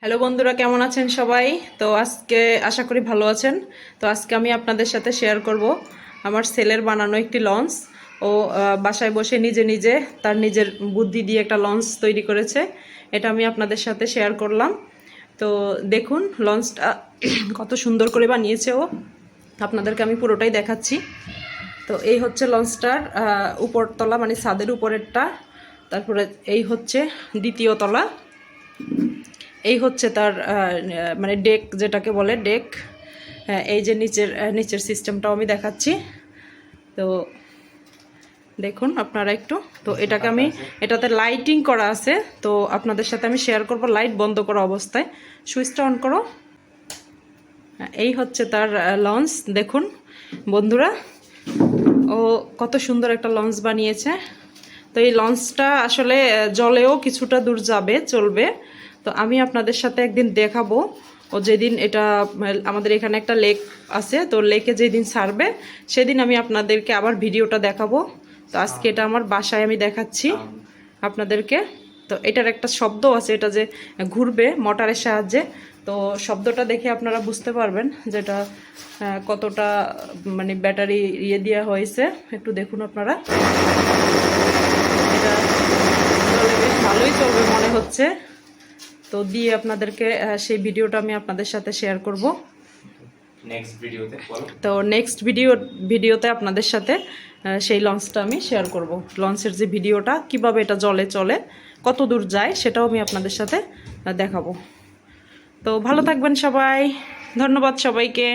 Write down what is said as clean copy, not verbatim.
Hello বন্ধুরা, কেমন আছেন সবাই? তো আজকে আশা করি ভালো আছেন। তো আজকে আমি আপনাদের সাথে শেয়ার করব আমার ছেলের বানানো একটি লঞ্চ। ও বাসায় বসে নিজে নিজে তার নিজের বুদ্ধি দিয়ে একটা লঞ্চ তৈরি করেছে। এটা আমি আপনাদের সাথে শেয়ার করলাম। তো দেখুন লঞ্চটা কত সুন্দর করে বানিয়েছে ও। আপনাদেরকে আমি পুরোটাই দেখাচ্ছি। তো এই হচ্ছে লঞ্চটার উপরতলা, মানে ছাদের উপরেরটা। তারপরে এই হচ্ছে দ্বিতীয় তলা। এই হচ্ছে তার মানে ডেক, যেটাকে বলে ডেক। এই যে নিচের সিস্টেমটাও আমি দেখাচ্ছি। তো দেখুন আপনারা একটু। তো এটাতে লাইটিং করা আছে। তো আপনাদের সাথে আমি শেয়ার করব লাইট বন্ধ করা অবস্থায়। সুইচটা অন করো। এই হচ্ছে তার লঞ্চ। দেখুন বন্ধুরা, ও কত সুন্দর একটা লঞ্চ বানিয়েছে। তো এই লঞ্চটা আসলে জলেও কিছুটা দূর যাবে, চলবে। তো আমি আপনাদের সাথে একদিন দেখাবো। ও যেদিন এটা আমাদের এখানে একটা লেক আছে, তো লেকে যেদিন ছাড়বে সেদিন আমি আপনাদেরকে আবার ভিডিওটা দেখাবো। তো আজকে এটা আমার বাসায় আমি দেখাচ্ছি আপনাদেরকে। তো এটার একটা শব্দ আছে, এটা যে ঘুরবে মোটরের সাহায্যে। তো শব্দটা দেখে আপনারা বুঝতে পারবেন যেটা কতটা মানে ব্যাটারি দেওয়া হয়েছে। একটু দেখুন আপনারা। এটা চলে, বেশ ভালোই চলবে মনে হচ্ছে। তো দিয়ে আপনাদেরকে সেই ভিডিওটা আমি আপনাদের সাথে শেয়ার করব তো নেক্সট ভিডিওতে আপনাদের সাথে সেই লঞ্চটা আমি শেয়ার করব। লঞ্চের যে ভিডিওটা, কিভাবে এটা জলে চলে, কত দূর যায়, সেটাও আমি আপনাদের সাথে দেখাবো। তো ভালো থাকবেন সবাই। ধন্যবাদ সবাইকে।